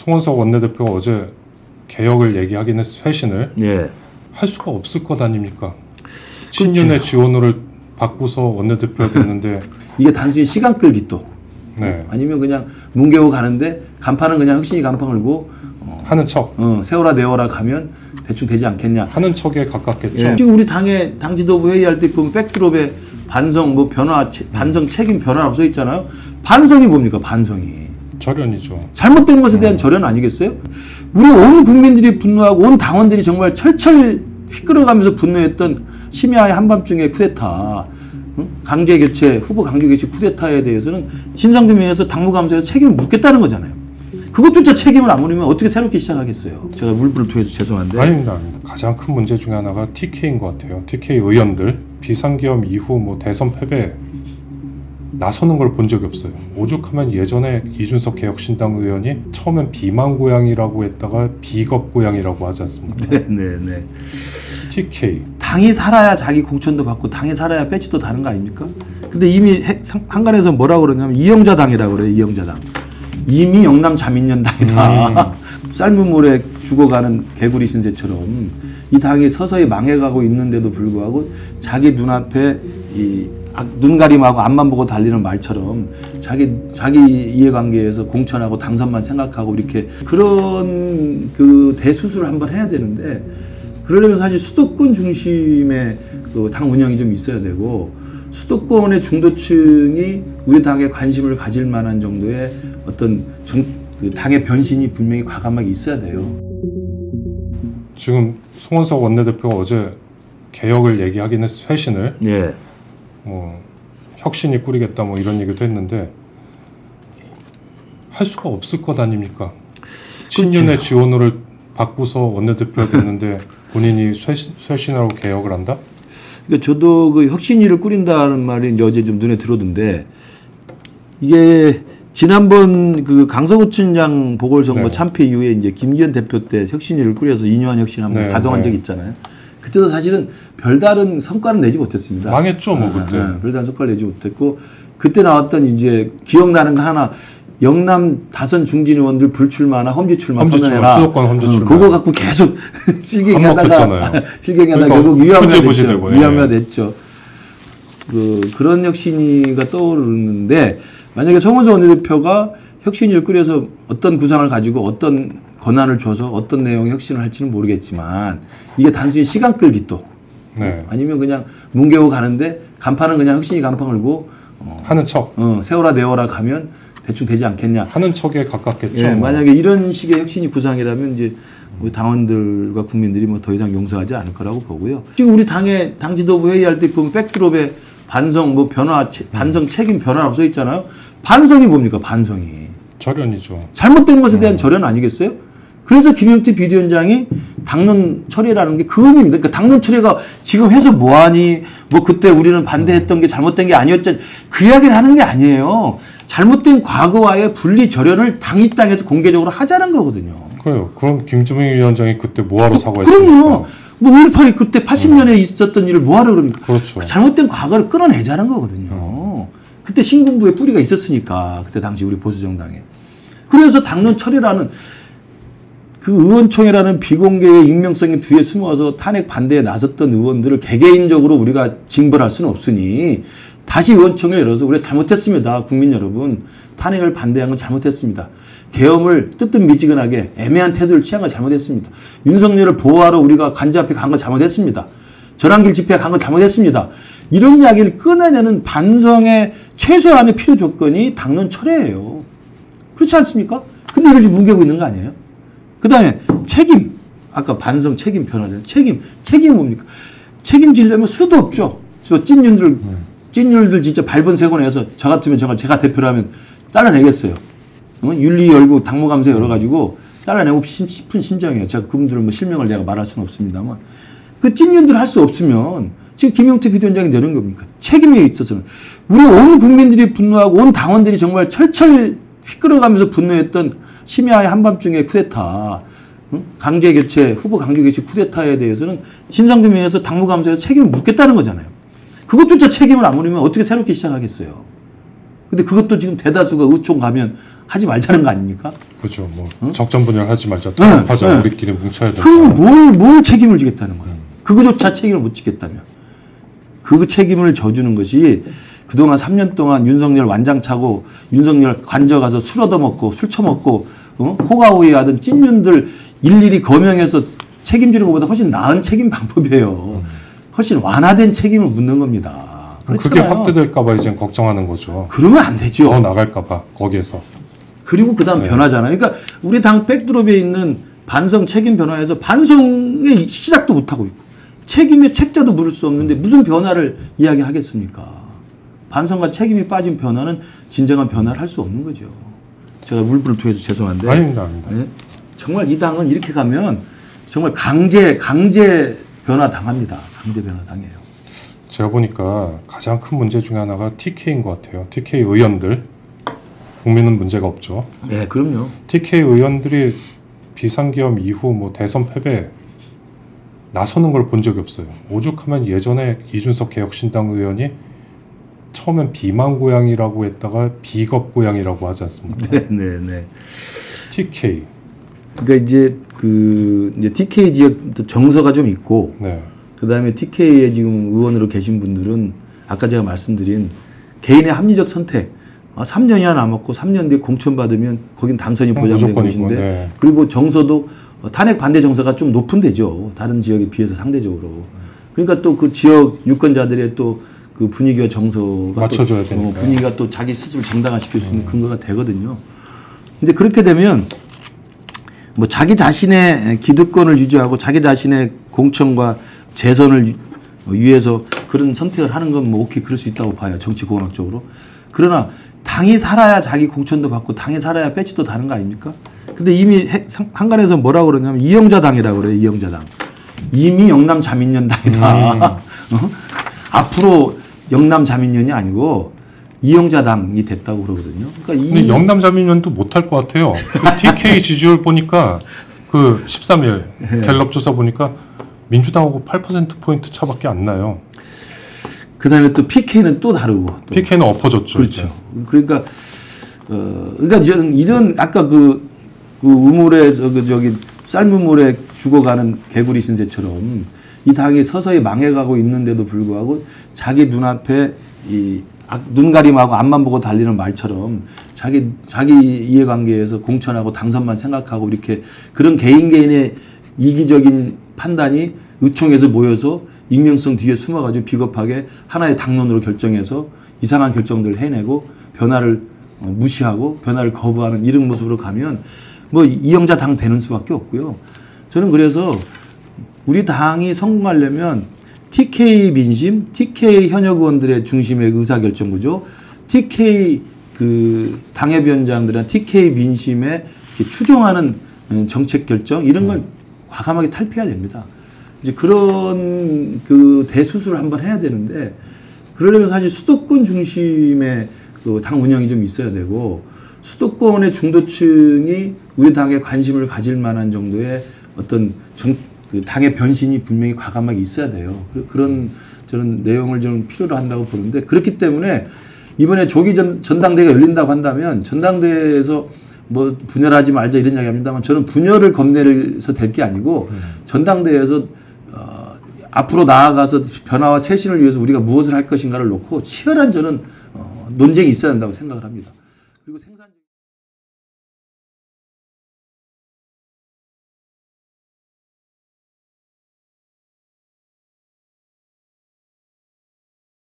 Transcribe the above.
송원석 원내대표가 어제 개혁을 얘기하긴 했어, 쇄신을. 예. 할 수가 없을 것 아닙니까? 친윤의 지원을 받고서 원내대표가 됐는데 이게 단순히 시간 끌기 또. 네. 아니면 그냥 뭉개고 가는데 간판은 그냥 혁신이 간판 걸고 하는 척. 세워라 내워라 가면 대충 되지 않겠냐. 하는 척에 가깝겠죠. 예. 지금 우리 당 지도부 회의할 때 보면 백드롭에 반성 뭐 변화 반성 책임 변화라고 써 있잖아요. 반성이 뭡니까? 반성이. 절연이죠. 잘못된 것에 대한 절연 아니겠어요? 우리 온 국민들이 분노하고 온 당원들이 정말 철철 휘끌어가면서 분노했던 심야의 한밤중의 쿠데타, 강제 교체, 후보 강제 교체 쿠데타에 대해서는 진상규명에서 당무감사에서 책임을 묻겠다는 거잖아요. 그것조차 책임을 안 물으면 어떻게 새롭게 시작하겠어요? 제가 물불을 토해서 죄송한데. 아닙니다. 가장 큰 문제 중에 하나가 TK인 것 같아요. TK 의원들 비상계엄 이후 뭐 대선 패배 나서는 걸 본 적이 없어요. 오죽하면 예전에 이준석 개혁신당 의원이 처음엔 비만고양이라고 했다가 비겁고양이라고 하지 않습니까? 네네네. TK. 당이 살아야 자기 공천도 받고 당이 살아야 배치도 다른 거 아닙니까? 근데 이미 한간에서 뭐라고 그러냐면 이영자당이라고 그래요. 이영자당. 이미 영남 자민련당이다. 삶은 물에 죽어가는 개구리 신세처럼 이 당이 서서히 망해가고 있는데도 불구하고 자기 눈앞에 이 눈가림하고 앞만 보고 달리는 말처럼 자기 이해관계에서 공천하고 당선만 생각하고 이렇게 그런 그 대수술을 한번 해야 되는데 그러려면 사실 수도권 중심의 그 당 운영이 좀 있어야 되고 수도권의 중도층이 우리 당에 관심을 가질 만한 정도의 어떤 그 당의 변신이 분명히 과감하게 있어야 돼요. 지금 송원석 원내대표가 어제 개혁을 얘기하긴 했어, 쇄신을. 예. 뭐 혁신이 꾸리겠다 뭐 이런 얘기도 했는데 할 수가 없을 것 아닙니까? 친윤의 지원을 받고서 원내대표가 됐는데 본인이 쇄신하고 개혁을 한다? 그러니까 저도 그 혁신위를 꾸린다는 말이 이제 어제 좀 눈에 들어오던데 이게 지난번 그 강서구청장 보궐선거 네. 참패 이후에 이제 김기현 대표 때 혁신위를 꾸려서 이뇨한 혁신 한번 가동한 적이 있잖아요. 그때도 사실은 별다른 성과는 내지 못했습니다. 망했죠, 뭐 그때. 별다른 성과를 내지 못했고 그때 나왔던 이제 기억나는 거 하나 영남 다선 중진 의원들 불출마나 험지 출마 선언해라. 수도권 험지 출마. 그거 갖고 계속 실갱하다가 결국 위험해야 됐죠. 그런 혁신위가 떠오르는데 만약에 송원석 원내대표가 혁신위를 꾸려서 어떤 구상을 가지고 어떤 권한을 줘서 어떤 내용의 혁신을 할지는 모르겠지만 이게 단순히 시간 끌기 또. 네. 아니면 그냥 뭉개고 가는데 간판은 그냥 혁신이 간판 걸고 하는 척. 세워라 내워라 가면 대충 되지 않겠냐. 하는 척에 가깝겠죠. 예, 만약에 이런 식의 혁신이 구상이라면 이제 우리 당원들과 국민들이 뭐 더 이상 용서하지 않을 거라고 보고요. 지금 우리 당 지도부 회의할 때 보면 백드롭에 반성 뭐 변화 반성 책임 변화라고 써 있잖아요. 반성이 뭡니까? 반성이. 절연이죠. 잘못된 것에 대한 절연 아니겠어요? 그래서 김용태 비대위원장이 당론 처리라는 게 그 의미입니다. 그러니까 당론 처리가 지금 해서 뭐하니 뭐 그때 우리는 반대했던 게 잘못된 게 아니었지 그 이야기를 하는 게 아니에요. 잘못된 과거와의 분리 절연을 당이 땅에서 공개적으로 하자는 거거든요. 그래요. 그럼 김주민 위원장이 그때 뭐하러 사과했습니까? 그럼요. 뭐 5.18이 그때 80년에 있었던 일을 뭐하러 그럽니까? 그렇죠. 잘못된 과거를 끌어내자는 거거든요. 그때 신군부의 뿌리가 있었으니까 그때 당시 우리 보수정당에. 그래서 당론 처리라는 그 의원총회라는 비공개의 익명성이 뒤에 숨어서 탄핵 반대에 나섰던 의원들을 개개인적으로 우리가 징벌할 수는 없으니 다시 의원총회를 열어서 우리가 잘못했습니다. 국민 여러분. 탄핵을 반대한 건 잘못했습니다. 계엄을 뜨뜻미지근하게 애매한 태도를 취한 건 잘못했습니다. 윤석열을 보호하러 우리가 관제 앞에 간 건 잘못했습니다. 전환길 집회에 간 건 잘못했습니다. 이런 이야기를 끊어내는 반성의 최소한의 필요 조건이 당론 철회예요. 그렇지 않습니까? 근데 이걸 지금 뭉개고 있는 거 아니에요? 그 다음에 책임. 아까 반성 책임 변화된 책임이 뭡니까? 책임지려면 수도 없죠. 저 찐윤들 진짜 밟은 세고 내서 저 같으면 저걸 제가 대표라면 잘라내겠어요. 윤리 열고 당무감사 열어가지고 잘라내고 싶은 심정이에요. 제가 그분들은 뭐 실명을 내가 말할 수는 없습니다만. 그 찐윤들 할 수 없으면 지금 김용태 비대위원장이 내는 겁니까? 책임에 있어서는. 우리 온 국민들이 분노하고 온 당원들이 정말 철철 휘끌어가면서 분노했던 심야의 한밤중의 쿠데타, 강제 교체, 후보 강제 교체 쿠데타에 대해서는 진상규명에서 당무감사에서 책임을 묻겠다는 거잖아요. 그것조차 책임을 안 물으면 어떻게 새롭게 시작하겠어요. 근데 그것도 지금 대다수가 의총 가면 하지 말자는 거 아닙니까? 그죠. 뭐 적정 분열하지 말자. 통합하자. 우리끼리 뭉쳐야 된다. 그럼 뭘 책임을 지겠다는 거야. 그거조차 책임을 못 지겠다며. 그 책임을 져주는 것이 그동안 3년 동안 윤석열 완장차고 윤석열 관저 가서 술 얻어먹고 술 처먹고 호가호위하던 찐윤들 일일이 거명해서 책임지는 것보다 훨씬 나은 책임 방법이에요. 훨씬 완화된 책임을 묻는 겁니다. 그게 그렇잖아요. 확대될까봐 이제 걱정하는 거죠. 그러면 안 되죠. 더 나갈까봐 거기에서. 그리고 그다음 변화잖아요. 그러니까 우리 당 백드롭에 있는 반성 책임 변화에서 반성의 시작도 못하고 있고 책임의 책자도 물을 수 없는데 무슨 변화를 이야기하겠습니까? 반성과 책임이 빠진 변화는 진정한 변화를 할 수 없는 거죠. 제가 물불을 토해서 죄송한데 아닙니다. 네? 정말 이 당은 이렇게 가면 정말 강제 변화 당합니다. 강제 변화 당해요. 제가 보니까 가장 큰 문제 중에 하나가 TK인 것 같아요. TK 의원들. 국민은 문제가 없죠. 네, 그럼요. TK 의원들이 비상계엄 이후 뭐 대선 패배 나서는 걸 본 적이 없어요. 오죽하면 예전에 이준석 개혁신당 의원이 처음엔 비만고양이라고 했다가 비겁고양이라고 하지 않습니까? 네. TK. 그러니까 이제 TK 지역 정서가 좀 있고, 네. 그 다음에 TK에 지금 의원으로 계신 분들은 아까 제가 말씀드린 개인의 합리적 선택. 3년이나 남았고 3년 뒤에 공천 받으면 거긴 당선이 보장된 것인데, 네. 그리고 정서도 탄핵 반대 정서가 좀 높은 데죠. 다른 지역에 비해서 상대적으로. 그러니까 또 그 지역 유권자들의 또 그 분위기와 정서가 맞춰줘야 또, 되니까. 분위기가 또 자기 스스로 정당화시킬 수 있는 근거가 되거든요. 근데 그렇게 되면 뭐 자기 자신의 기득권을 유지하고 자기 자신의 공천과 재선을 위해서 그런 선택을 하는 건 뭐 오케이 그럴 수 있다고 봐요. 정치 공학적으로. 그러나 당이 살아야 자기 공천도 받고 당이 살아야 배치도 다른 거 아닙니까? 근데 이미 한간에서 뭐라고 그러냐면 이영자당이라고 그래요. 이영자당. 이미 영남자민련당이다. 앞으로 영남자민련이 아니고 이영자당이 됐다고 그러거든요. 그러니까 근데 영남자민련도 못할 것 같아요. 그 TK 지지율 보니까 그 13일 갤럽 조사 보니까 민주당하고 8%포인트 차밖에 안 나요. 그 다음에 또 PK는 또 다르고. 또. PK는 엎어졌죠. 그렇죠. 이제. 그러니까 저는 이런 아까 그 우물에 저기 삶은 물에 죽어가는 개구리 신세처럼 이 당이 서서히 망해가고 있는데도 불구하고 자기 눈앞에 눈 가림하고 앞만 보고 달리는 말처럼 자기 이해관계에서 공천하고 당선만 생각하고 이렇게 그런 개인의 이기적인 판단이 의총에서 모여서 익명성 뒤에 숨어가지고 비겁하게 하나의 당론으로 결정해서 이상한 결정들을 해내고 변화를 무시하고 변화를 거부하는 이런 모습으로 가면 뭐 이영자 당 되는 수밖에 없고요. 저는 그래서 우리 당이 성공하려면 TK 민심, TK 현역 의원들의 중심의 의사결정구조, TK 그 당협위원장들이나 TK 민심에 추종하는 정책 결정 이런 걸 과감하게 탈피해야 됩니다. 이제 그런 그 대수술을 한번 해야 되는데 그러려면 사실 수도권 중심의 그 당 운영이 좀 있어야 되고 수도권의 중도층이 우리 당에 관심을 가질 만한 정도의 어떤 그 당의 변신이 분명히 과감하게 있어야 돼요. 그런 저는 내용을 좀 필요로 한다고 보는데 그렇기 때문에 이번에 조기 전당대회가 열린다고 한다면 전당대회에서 뭐 분열하지 말자 이런 이야기 합니다만 저는 분열을 겁내서 될 게 아니고 전당대회에서 앞으로 나아가서 변화와 쇄신을 위해서 우리가 무엇을 할 것인가를 놓고 치열한 저는 논쟁이 있어야 한다고 생각을 합니다.